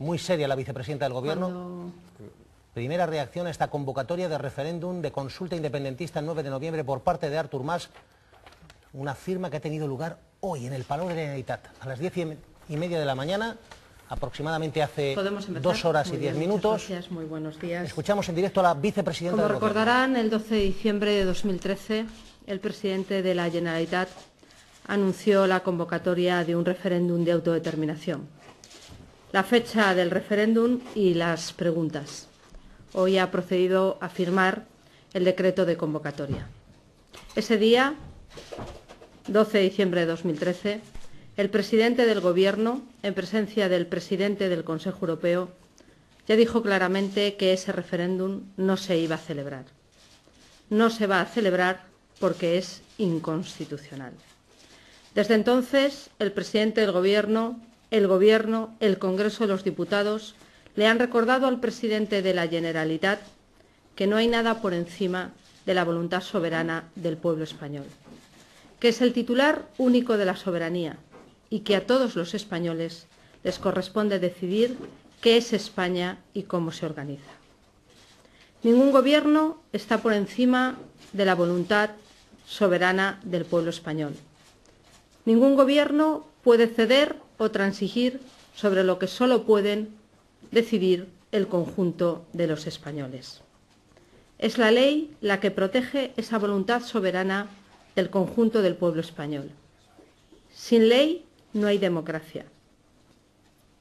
muy seria la vicepresidenta del Gobierno. Cuando... Primera reacción a esta convocatoria de referéndum de consulta independentista el 9 de noviembre por parte de Artur Mas, una firma que ha tenido lugar hoy en el Palau de la Generalitat, a las 10:30 de la mañana, aproximadamente hace 2 horas y 10 minutos. Gracias, muy buenos días. Escuchamos en directo a la vicepresidenta Como del Gobierno. recordarán, el 12 de diciembre de 2013, el presidente de la Generalitat anunció la convocatoria de un referéndum de autodeterminación. La fecha del referéndum y las preguntas. Hoy ha procedido a firmar el decreto de convocatoria. Ese día, 12 de diciembre de 2013, el presidente del Gobierno, en presencia del presidente del Consejo Europeo, ya dijo claramente que ese referéndum no se iba a celebrar. No se va a celebrar porque es inconstitucional. Desde entonces, el presidente del Gobierno, el Congreso de los Diputados, le han recordado al presidente de la Generalitat que no hay nada por encima de la voluntad soberana del pueblo español, que es el titular único de la soberanía y que a todos los españoles les corresponde decidir qué es España y cómo se organiza. Ningún gobierno está por encima de la voluntad soberana del pueblo español. Ningún gobierno puede ceder o transigir sobre lo que solo pueden decidir el conjunto de los españoles. Es la ley la que protege esa voluntad soberana del conjunto del pueblo español. Sin ley no hay democracia.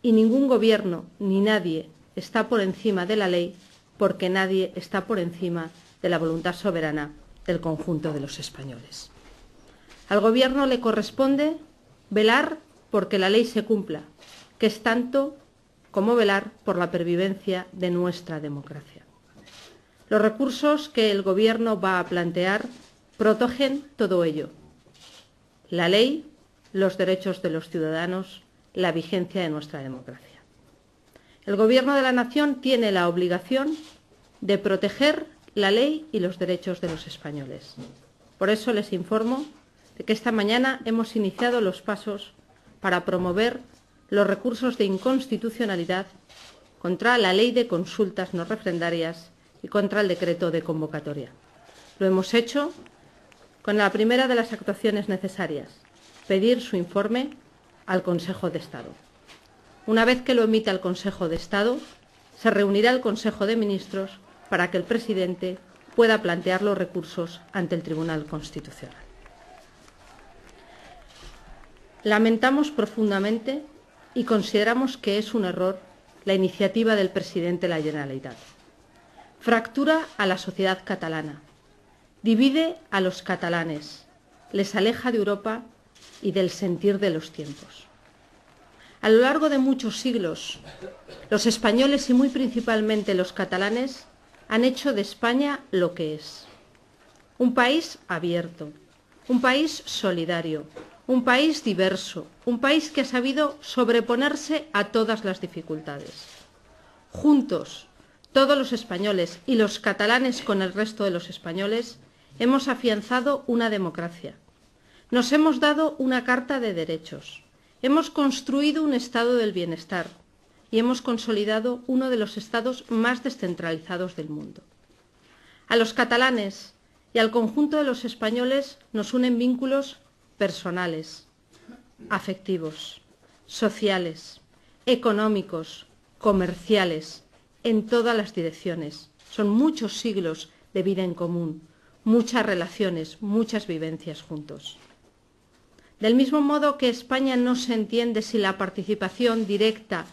Y ningún gobierno ni nadie está por encima de la ley porque nadie está por encima de la voluntad soberana del conjunto de los españoles. Al Gobierno le corresponde velar porque la ley se cumpla, que es tanto como velar por la pervivencia de nuestra democracia. Los recursos que el Gobierno va a plantear protegen todo ello. La ley, los derechos de los ciudadanos, la vigencia de nuestra democracia. El Gobierno de la Nación tiene la obligación de proteger la ley y los derechos de los españoles. Por eso les informo de que esta mañana hemos iniciado los pasos para promover los recursos de inconstitucionalidad contra la ley de consultas no refrendarias y contra el decreto de convocatoria. Lo hemos hecho con la primera de las actuaciones necesarias, pedir su informe al Consejo de Estado. Una vez que lo emita el Consejo de Estado, se reunirá el Consejo de Ministros para que el presidente pueda plantear los recursos ante el Tribunal Constitucional. Lamentamos profundamente y consideramos que es un error la iniciativa del presidente de la Generalitat. Fractura a la sociedad catalana, divide a los catalanes, les aleja de Europa y del sentir de los tiempos. A lo largo de muchos siglos, los españoles y muy principalmente los catalanes han hecho de España lo que es. Un país abierto, un país solidario, un país diverso, un país que ha sabido sobreponerse a todas las dificultades. Juntos, todos los españoles y los catalanes con el resto de los españoles hemos afianzado una democracia. Nos hemos dado una carta de derechos. Hemos construido un estado del bienestar y hemos consolidado uno de los estados más descentralizados del mundo. A los catalanes y al conjunto de los españoles nos unen vínculos personales, afectivos, sociales, económicos, comerciales, en todas las direcciones. Son muchos siglos de vida en común, muchas relaciones, muchas vivencias juntos. Del mismo modo que España no se entiende sin la participación directa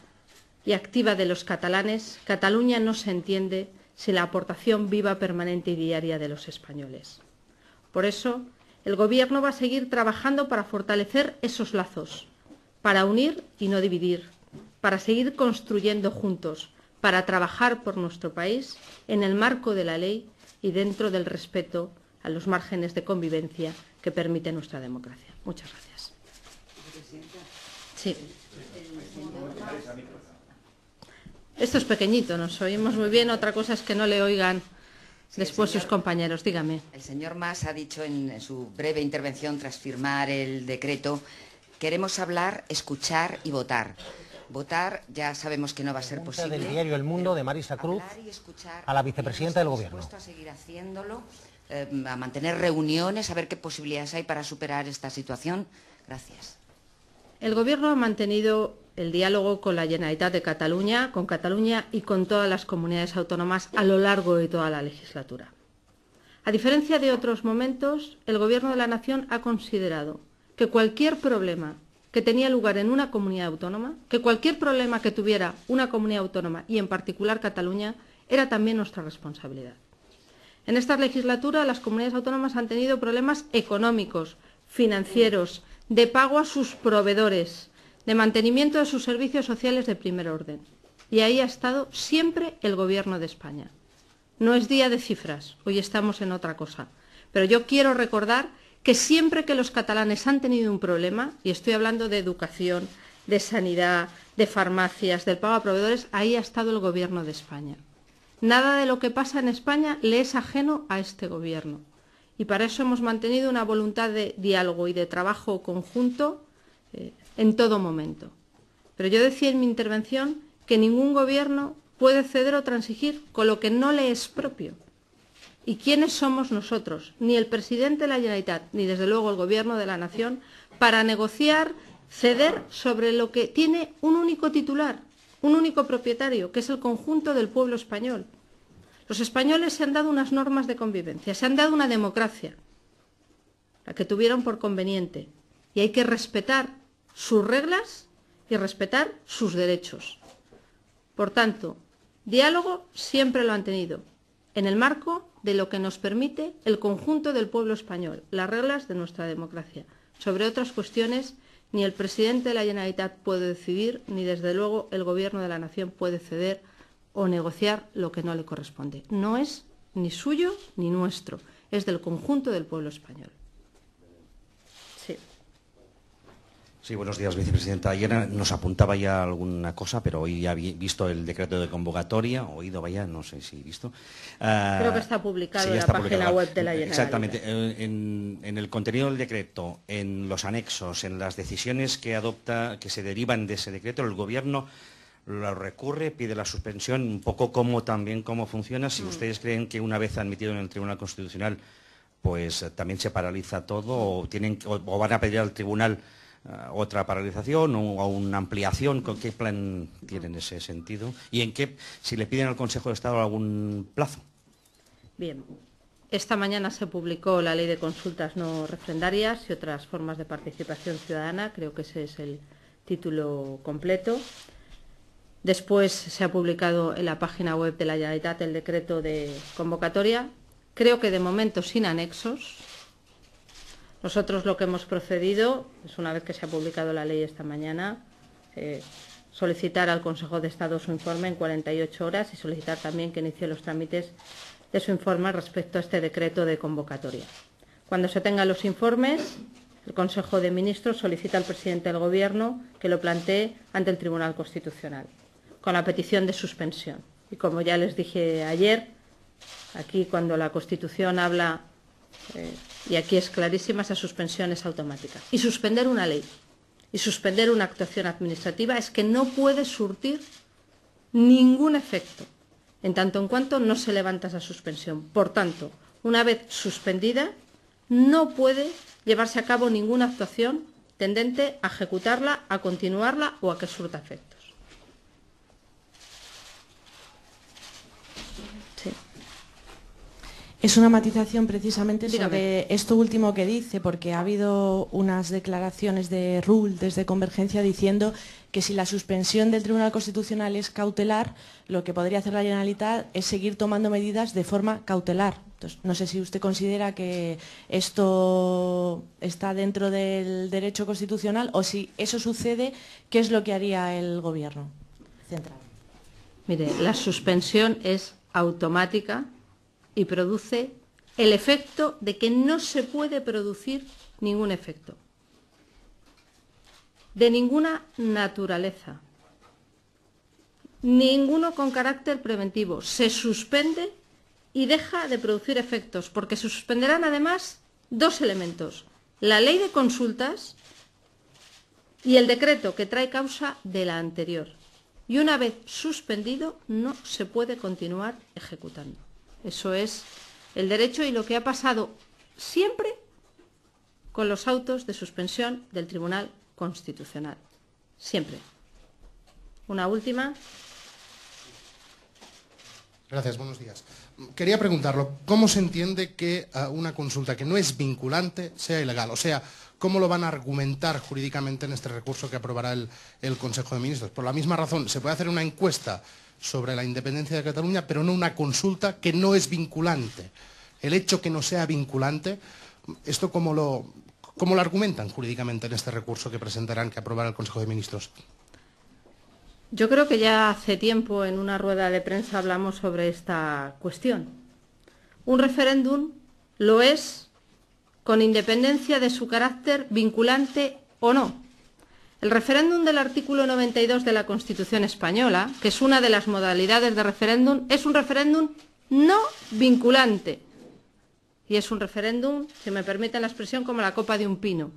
y activa de los catalanes, Cataluña no se entiende sin la aportación viva, permanente y diaria de los españoles. Por eso, el Gobierno va a seguir trabajando para fortalecer esos lazos, para unir y no dividir, para seguir construyendo juntos, para trabajar por nuestro país en el marco de la ley y dentro del respeto a los márgenes de convivencia que permite nuestra democracia. Muchas gracias. Sí. Esto es pequeñito, nos oímos muy bien. Otra cosa es que no le oigan después sus compañeros. Dígame. El señor Mas ha dicho en su breve intervención tras firmar el decreto: queremos hablar, escuchar y votar. votar. Ya sabemos que no va a ser Pregunta posible. del diario El Mundo, de Marisa Cruz, Hablar y escuchar, a la vicepresidenta del y Gobierno. dispuesto a seguir haciéndolo, a mantener reuniones, a ver qué posibilidades hay para superar esta situación. Gracias. El Gobierno ha mantenido el diálogo con la Generalitat de Cataluña, con Cataluña y con todas las comunidades autónomas a lo largo de toda la legislatura. A diferencia de otros momentos, el Gobierno de la Nación ha considerado que cualquier problema que tenía lugar en una comunidad autónoma, que cualquier problema que tuviera una comunidad autónoma y en particular Cataluña, era también nuestra responsabilidad. En esta legislatura las comunidades autónomas han tenido problemas económicos, financieros, de pago a sus proveedores, de mantenimiento de sus servicios sociales de primer orden. Y ahí ha estado siempre el Gobierno de España. No es día de cifras, hoy estamos en otra cosa. Pero yo quiero recordar que siempre que los catalanes han tenido un problema, y estoy hablando de educación, de sanidad, de farmacias, del pago a proveedores, ahí ha estado el Gobierno de España. Nada de lo que pasa en España le es ajeno a este Gobierno. Y para eso hemos mantenido una voluntad de diálogo y de trabajo conjunto en todo momento. Pero yo decía en mi intervención que ningún Gobierno puede ceder o transigir con lo que no le es propio. ¿Y quiénes somos nosotros? Ni el presidente de la Generalitat, ni desde luego el Gobierno de la Nación, para negociar, ceder sobre lo que tiene un único titular, un único propietario, que es el conjunto del pueblo español. Los españoles se han dado unas normas de convivencia, se han dado una democracia, la que tuvieron por conveniente, y hay que respetar sus reglas y respetar sus derechos. Por tanto, diálogo siempre lo han tenido, en el marco de lo que nos permite el conjunto del pueblo español, las reglas de nuestra democracia. Sobre otras cuestiones, ni el presidente de la Generalitat puede decidir, ni desde luego el Gobierno de la Nación puede ceder o negociar lo que no le corresponde. No es ni suyo ni nuestro, es del conjunto del pueblo español. Sí. Sí, buenos días, vicepresidenta. Ayer nos apuntaba ya alguna cosa, pero hoy ya he visto el decreto de convocatoria, oído vaya, no sé si he visto. Creo que está publicado sí, en la está página publicado. web de la Generalitat. Exactamente. En el contenido del decreto, en los anexos, en las decisiones que adopta, que se derivan de ese decreto, el Gobierno lo recurre, pide la suspensión, un poco también cómo funciona. Si ustedes creen que una vez admitido en el Tribunal Constitucional, pues también se paraliza todo, o van a pedir al Tribunal otra paralización o una ampliación. ¿Con qué plan tienen en ese sentido? Y en qué, si le piden al Consejo de Estado algún plazo. Bien, esta mañana se publicó la Ley de Consultas no refrendarias y otras formas de participación ciudadana, creo que ese es el título completo. Después se ha publicado en la página web de la Generalitat el decreto de convocatoria, creo que de momento sin anexos. Nosotros lo que hemos procedido es, una vez que se ha publicado la ley esta mañana, solicitar al Consejo de Estado su informe en 48 horas y solicitar también que inicie los trámites de su informe respecto a este decreto de convocatoria. Cuando se tengan los informes, el Consejo de Ministros solicita al presidente del Gobierno que lo plantee ante el Tribunal Constitucional, con la petición de suspensión. Y como ya les dije ayer, aquí cuando la Constitución habla, y aquí es clarísima, esa suspensión es automática. Y suspender una ley y suspender una actuación administrativa es que no puede surtir ningún efecto, en tanto en cuanto no se levanta esa suspensión. Por tanto, una vez suspendida, no puede llevarse a cabo ninguna actuación tendente a ejecutarla, a continuarla o a que surta efectos. Sí. Es una matización precisamente Dígame. sobre esto último que dice, porque ha habido unas declaraciones de Rull desde Convergencia diciendo que si la suspensión del Tribunal Constitucional es cautelar, lo que podría hacer la Generalitat es seguir tomando medidas de forma cautelar. Entonces, no sé si usted considera que esto está dentro del derecho constitucional o si eso sucede, ¿qué es lo que haría el Gobierno central? Mire, la suspensión es automática y produce el efecto de que no se puede producir ningún efecto, de ninguna naturaleza, ninguno con carácter preventivo. Se suspende y deja de producir efectos, porque se suspenderán además dos elementos: la ley de consultas y el decreto que trae causa de la anterior. Y una vez suspendido no se puede continuar ejecutando. Eso es el derecho y lo que ha pasado siempre con los autos de suspensión del Tribunal Constitucional. Siempre. Una última. Gracias, buenos días. Quería preguntarlo, ¿cómo se entiende que una consulta que no es vinculante sea ilegal? O sea, ¿cómo lo van a argumentar jurídicamente en este recurso que aprobará el Consejo de Ministros? Por la misma razón, se puede hacer una encuesta sobre la independencia de Cataluña, pero no una consulta que no es vinculante. El hecho que no sea vinculante, ¿esto cómo lo argumentan jurídicamente en este recurso que presentarán, que aprobará el Consejo de Ministros? Yo creo que ya hace tiempo en una rueda de prensa hablamos sobre esta cuestión. Un referéndum lo es con independencia de su carácter vinculante o no. El referéndum del artículo 92 de la Constitución española, que es una de las modalidades de referéndum, es un referéndum no vinculante. Y es un referéndum, si me permiten la expresión, como la copa de un pino.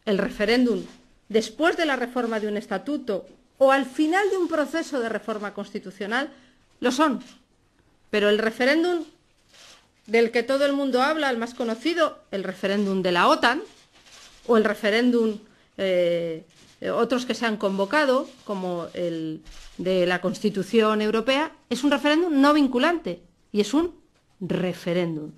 El referéndum, después de la reforma de un estatuto o al final de un proceso de reforma constitucional, lo son. Pero el referéndum del que todo el mundo habla, el más conocido, el referéndum de la OTAN, o el referéndum, otros que se han convocado, como el de la Constitución Europea, es un referéndum no vinculante y es un referéndum.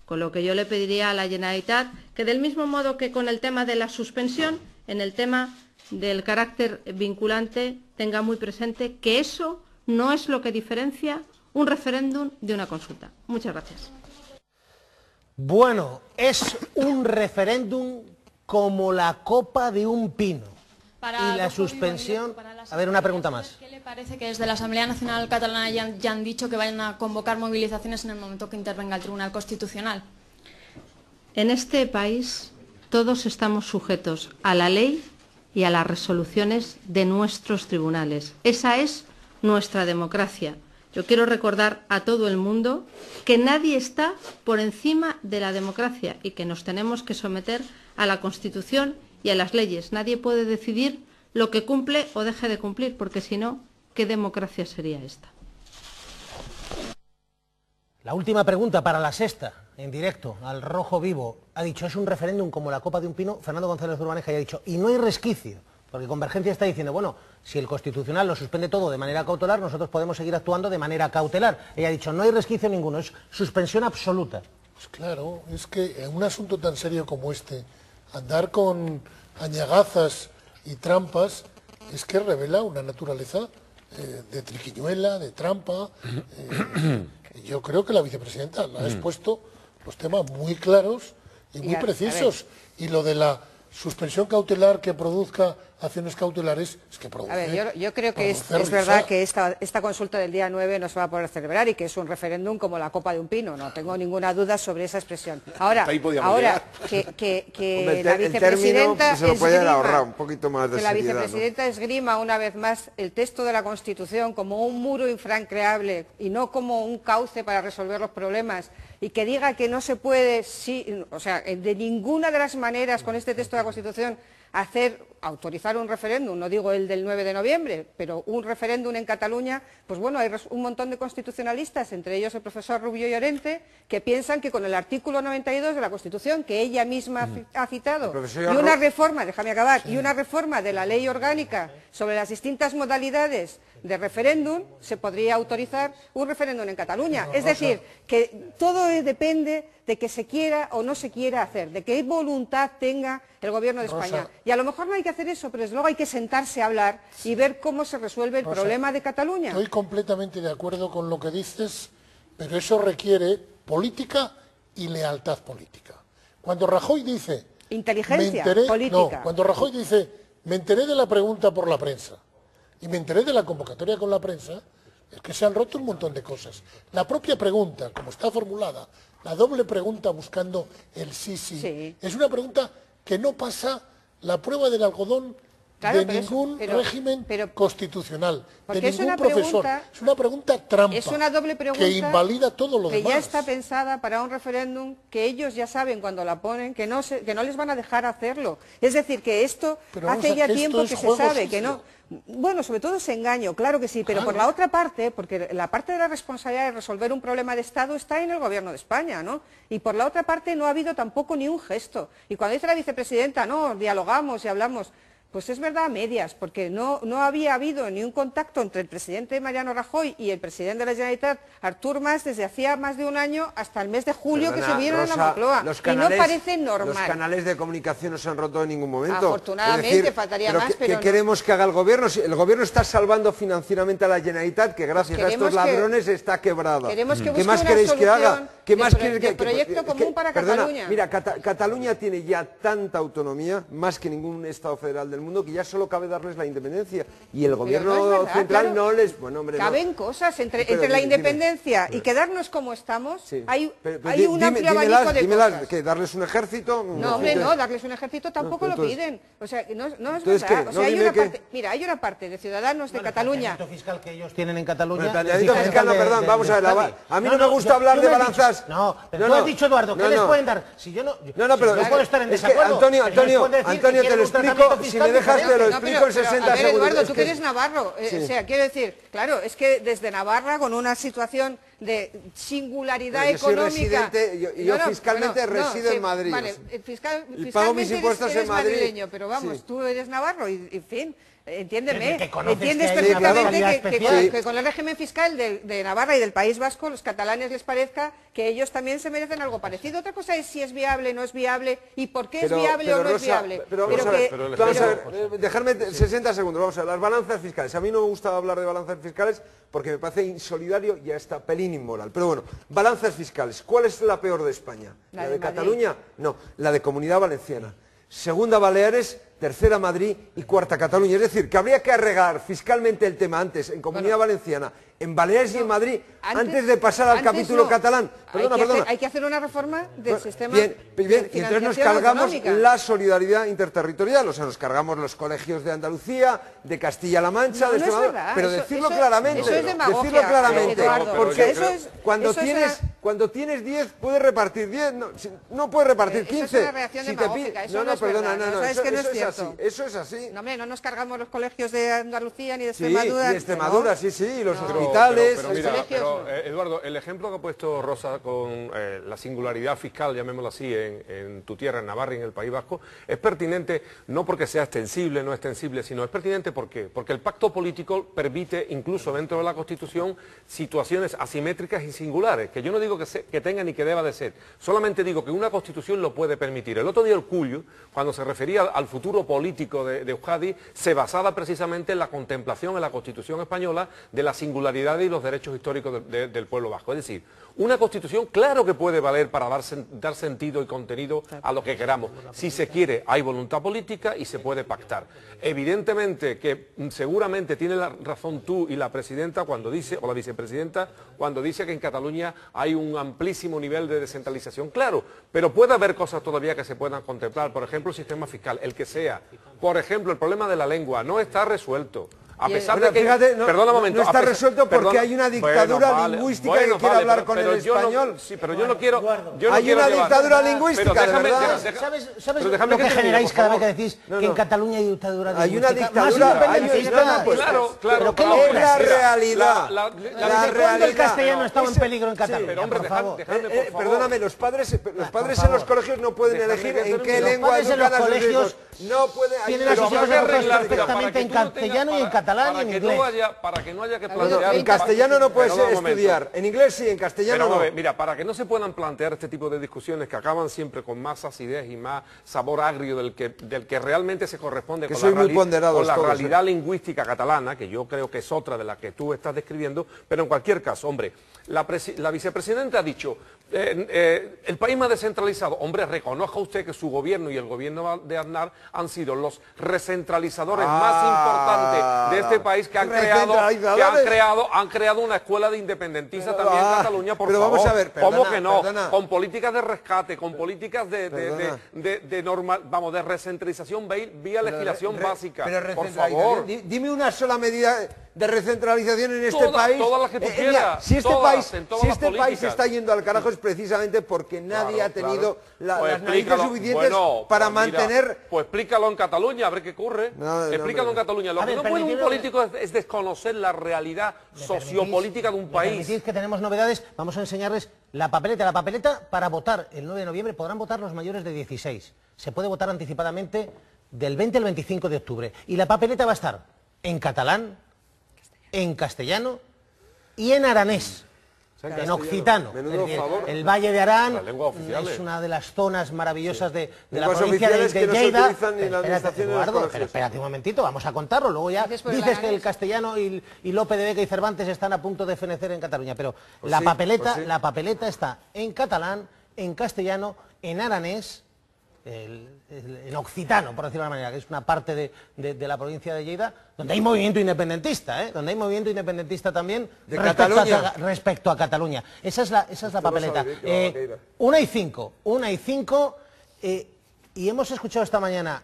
Con lo que yo le pediría a la Generalitat que, del mismo modo que con el tema de la suspensión, en el tema del carácter vinculante, tenga muy presente que eso no es lo que diferencia un referéndum de una consulta. Muchas gracias. Bueno, es un referéndum como la copa de un pino. Y la suspensión... A ver, una pregunta más. ¿Qué le parece que desde la Asamblea Nacional Catalana ya han dicho que vayan a convocar movilizaciones en el momento que intervenga el Tribunal Constitucional? En este país todos estamos sujetos a la ley y a las resoluciones de nuestros tribunales. Esa es nuestra democracia. Yo quiero recordar a todo el mundo que nadie está por encima de la democracia y que nos tenemos que someter a la Constitución y a las leyes. Nadie puede decidir lo que cumple o deje de cumplir, porque si no, ¿qué democracia sería esta? La última pregunta para la sexta, en directo, al Rojo Vivo. Ha dicho, es un referéndum como la copa de un pino. Fernando González Urbaneja ya ha dicho, y no hay resquicio, porque Convergencia está diciendo, bueno, si el Constitucional lo suspende todo de manera cautelar, nosotros podemos seguir actuando de manera cautelar. Ella ha dicho, no hay resquicio ninguno, es suspensión absoluta. Pues claro, es que en un asunto tan serio como este, andar con añagazas y trampas es que revela una naturaleza de triquiñuela, de trampa. Yo creo que la vicepresidenta le ha expuesto los temas muy claros y muy precisos. Y lo de la suspensión cautelar que produzca acciones cautelares, es que produce... A ver, yo creo que es verdad que esta consulta del día 9 no se va a poder celebrar y que es un referéndum como la copa de un pino, no tengo ninguna duda sobre esa expresión. Ahora que la vicepresidenta se lo pueden ahorrar un poquito más de seriedad, seriedad, la vicepresidenta esgrima una vez más el texto de la Constitución como un muro infranqueable y no como un cauce para resolver los problemas, y que diga que no se puede, de ninguna de las maneras con este texto de la Constitución autorizar un referéndum, no digo el del 9 de noviembre, pero un referéndum en Cataluña, pues bueno, hay un montón de constitucionalistas, entre ellos el profesor Rubio Llorente, que piensan que con el artículo 92 de la Constitución, que ella misma ha citado, y una reforma, déjame acabar, y una reforma de la ley orgánica sobre las distintas modalidades de referéndum, se podría autorizar un referéndum en Cataluña. Es decir, que todo depende de que se quiera o no se quiera hacer, de qué voluntad tenga el Gobierno de España. Y a lo mejor no hay que hacer eso, pero desde luego hay que sentarse a hablar y ver cómo se resuelve el problema de Cataluña. Estoy completamente de acuerdo con lo que dices, pero eso requiere política y lealtad política. Cuando Rajoy dice... Inteligencia política. No, cuando Rajoy dice, me enteré de la pregunta por la prensa y me enteré de la convocatoria con la prensa, es que se han roto un montón de cosas. La propia pregunta, como está formulada, la doble pregunta buscando el sí, es una pregunta que no pasa la prueba del algodón de ningún régimen constitucional, de ningún profesor. Es una pregunta trampa. Es una doble pregunta que invalida todo lo demás. Que ya está pensada para un referéndum que ellos ya saben cuando la ponen que no les van a dejar hacerlo. Es decir, que esto hace ya tiempo que se sabe que no. Bueno, sobre todo es engaño, claro que sí, pero por la otra parte, porque la parte de la responsabilidad de resolver un problema de Estado está en el Gobierno de España, ¿no? Y por la otra parte no ha habido tampoco ni un gesto. Y cuando dice la vicepresidenta, no, dialogamos y hablamos, pues es verdad a medias, porque no había habido ni un contacto entre el presidente Mariano Rajoy y el presidente de la Generalitat, Artur Mas, desde hacía más de un año hasta el mes de julio que se vieron en la Moncloa. Y no parece normal. Los canales de comunicación no se han roto en ningún momento. Afortunadamente, es decir, faltaría más, pero ¿qué queremos que haga el Gobierno? Si el Gobierno está salvando financieramente a la Generalitat, que gracias a estos ladrones está quebrada. Queremos que ¿Qué más queréis que haga? ¿Qué más de proyecto común para Cataluña? Mira, Cataluña tiene ya tanta autonomía, más que ningún Estado federal del mundo, que ya solo cabe darles la independencia. Y el Gobierno central no les... Bueno, hombre, caben cosas entre la independencia y quedarnos como estamos. Hay un amplio abanico de cosas. ¿Que darles un ejército? No, hombre, no, darles un ejército tampoco lo piden. O sea, no es verdad. O sea, hay una parte... Mira, hay una parte de ciudadanos de Cataluña... El planteamiento fiscal que ellos tienen en Cataluña... El planteamiento fiscal, no, perdón, vamos a ver. A mí no me gusta hablar de balanzas... No, pero tú has dicho, Eduardo, ¿qué les pueden dar? Si yo no puedo estar en desacuerdo. Antonio, te lo explico, si me dejas te lo explico en 60 segundos. Eduardo, tú que eres navarro, o sea, quiero decir, claro, es que desde Navarra, con una situación de singularidad económica... Yo fiscalmente resido en Madrid. Vale, pago mis impuestos en Madrid. Madrileño, pero vamos, tú eres navarro y, en fin... Entiéndeme, entiendes perfectamente que con el régimen fiscal de Navarra y del País Vasco, los catalanes les parezca que ellos también se merecen algo parecido. Otra cosa es si es viable, no es viable y por qué es viable o no es viable. Vamos a ver, dejadme 60 segundos, vamos a ver, las balanzas fiscales. A mí no me gusta hablar de balanzas fiscales porque me parece insolidario y hasta pelín inmoral. Pero bueno, balanzas fiscales, ¿cuál es la peor de España? ¿La de Cataluña? No, la de Comunidad Valenciana. Segunda Baleares, tercera Madrid y cuarta Cataluña. Es decir, que habría que arreglar fiscalmente el tema antes en Comunidad Valenciana, en Baleares y en Madrid, antes de pasar al capítulo catalán. Perdona. Hay que hacer una reforma del sistema de financiación. Y entonces nos cargamos la solidaridad interterritorial, o sea, nos cargamos los colegios de Andalucía, de Castilla-La Mancha, de Extremadura, pero decirlo claramente. Eso es demagogia, decirlo claramente, Eduardo, porque cuando tienes 10 puedes repartir 10, no puedes repartir 15. Eso es una reacción demagógica, eso no es verdad. Eso es así. No, hombre, no nos cargamos los colegios de Andalucía ni de Extremadura. Sí, de Extremadura, sí, los hospitales. Pero, Eduardo, el ejemplo que ha puesto Rosa con la singularidad fiscal, llamémoslo así, en tu tierra, en Navarra y en el País Vasco, es pertinente no porque sea extensible, no extensible, sino es pertinente porque el pacto político permite, incluso dentro de la Constitución, situaciones asimétricas y singulares, que yo no digo que tenga ni que deba de ser, solamente digo que una Constitución lo puede permitir. El otro día el Cuyo, cuando se refería al futuro político de Euskadi, se basaba precisamente en la contemplación en la Constitución española de la singularidad y los derechos históricos del pueblo vasco. Es decir, una Constitución claro que puede valer para dar sentido y contenido a lo que queramos. Si se quiere, hay voluntad política y se puede pactar. Evidentemente que seguramente tiene la razón tú y la presidenta cuando dice, o la vicepresidenta, cuando dice que en Cataluña hay un amplísimo nivel de descentralización. Claro, pero puede haber cosas todavía que se puedan contemplar. Por ejemplo, el sistema fiscal, el que sea. Por ejemplo, el problema de la lengua no está resuelto. A pesar de que, fíjate, perdona un momento, no está resuelto porque hay una dictadura lingüística que quiere hablar con el español. Sí, pero yo no quiero... Hay una dictadura lingüística, de verdad. ¿Sabes lo que generáis cada vez que decís que en Cataluña hay dictadura lingüística? Hay una dictadura, claro. Es la realidad. ¿Desde cuándo el castellano estaba en peligro en Cataluña? Pero hombre, dejadme, por favor. Perdóname, los padres en los colegios no pueden elegir en qué lengua educan a sus hijos. No pueden... Tienen a sus hijos perfectamente en castellano y en catalán. Para que no haya que plantear... En castellano no puedes estudiar, en inglés sí, en castellano no. Mira, para que no se puedan plantear este tipo de discusiones que acaban siempre con más acidez y más sabor agrio del que realmente se corresponde con la realidad lingüística catalana, que yo creo que es otra de la que tú estás describiendo, pero en cualquier caso, hombre, la vicepresidenta ha dicho, el país más descentralizado, hombre, reconozca usted que su gobierno y el gobierno de Aznar han sido los recentralizadores más importantes de este país que han creado una escuela de independentistas también en Cataluña, por favor. Vamos a ver, ¿Cómo que no? Con políticas de rescate, con políticas de recentralización vía legislación básica. Pero por favor. Dime una sola medida de recentralización en este país. Todas las que tú quieras. Si este país se está yendo al carajo es precisamente porque nadie ha tenido las narices suficientes para mantener... Pues explícalo en Cataluña, a ver qué ocurre. Explícalo en Cataluña. Lo que no puede un político es desconocer la realidad sociopolítica de un país. Permitid que tenemos novedades, vamos a enseñarles la papeleta. La papeleta para votar el 9 de noviembre podrán votar los mayores de 16. Se puede votar anticipadamente del 20 al 25 de octubre. Y la papeleta va a estar en catalán, en castellano y en aranés, en occitano. El Valle de Arán es una de las zonas maravillosas de la provincia de Lleida. Pero espérate un momentito, vamos a contarlo. Luego ya dices que el castellano y Lope de Vega y Cervantes están a punto de fenecer en Cataluña. Pero la papeleta está en catalán, en castellano, en aranés, en occitano, por decirlo de una manera, que es una parte de la provincia de Lleida, donde hay movimiento independentista, donde hay movimiento independentista también respecto a Cataluña. Esa es la papeleta. 1:05, y hemos escuchado esta mañana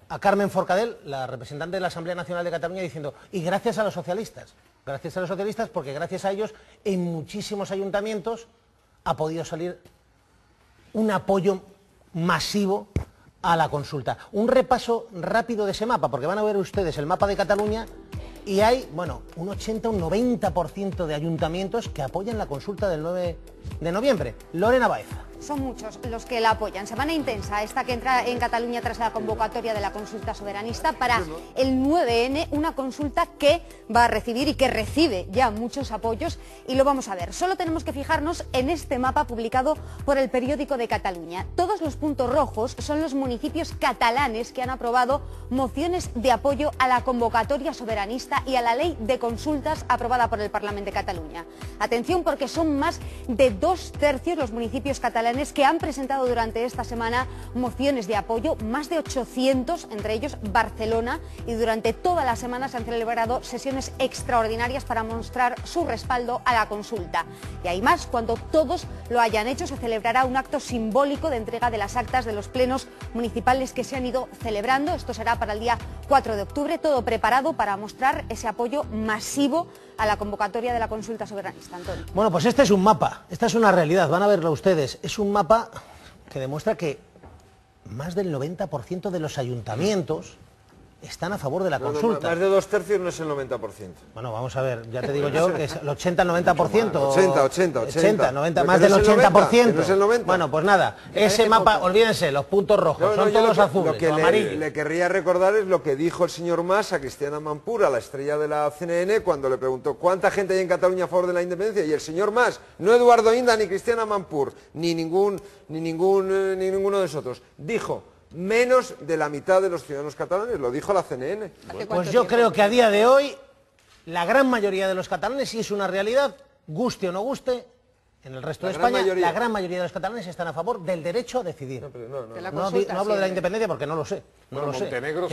a Carmen Forcadell, la representante de la Asamblea Nacional de Cataluña, diciendo, y gracias a los socialistas, porque gracias a ellos en muchísimos ayuntamientos ha podido salir un apoyo masivo a la consulta. Un repaso rápido de ese mapa, porque van a ver ustedes el mapa de Cataluña y hay, bueno, un 80, un 90% de ayuntamientos que apoyan la consulta del 9 de noviembre. Lorena Baeza. Son muchos los que la apoyan. Semana intensa esta que entra en Cataluña tras la convocatoria de la consulta soberanista para el 9N, una consulta que va a recibir y que recibe ya muchos apoyos, y lo vamos a ver. Solo tenemos que fijarnos en este mapa publicado por el Periódico de Cataluña. Todos los puntos rojos son los municipios catalanes que han aprobado mociones de apoyo a la convocatoria soberanista y a la ley de consultas aprobada por el Parlamento de Cataluña. Atención, porque son más de 2/3 los municipios catalanes que han presentado durante esta semana mociones de apoyo, más de 800, entre ellos Barcelona, y durante toda la semana se han celebrado sesiones extraordinarias para mostrar su respaldo a la consulta. Y hay más, cuando todos lo hayan hecho se celebrará un acto simbólico de entrega de las actas de los plenos municipales que se han ido celebrando. Esto será para el día 4 de octubre, todo preparado para mostrar ese apoyo masivo a la convocatoria de la consulta soberanista. Antonio. Bueno, pues este es un mapa, esta es una realidad, van a verlo ustedes. Es un mapa que demuestra que más del 90% de los ayuntamientos están a favor de la consulta. Más de 2/3 no es el 90%. Bueno, vamos a ver, ya te digo yo que es el 80 al 90%. 80, 90, más del 80%. No es el 90. Bueno, pues nada, ese mapa, olvídense, los puntos rojos, son todos azules, lo que amarillos. le querría recordar es lo que dijo el señor Mas a Cristiana Amanpour, a la estrella de la CNN, cuando le preguntó ¿cuánta gente hay en Cataluña a favor de la independencia? Y el señor Mas, no Eduardo Inda, ni Cristiana Amanpour, ni ninguno de nosotros, dijo: menos de la mitad de los ciudadanos catalanes, lo dijo la CNN. Pues yo creo que a día de hoy la gran mayoría de los catalanes, si es una realidad, guste o no guste, en el resto de España, la gran mayoría de los catalanes están a favor del derecho a decidir. No hablo de la independencia porque no lo sé. Montenegro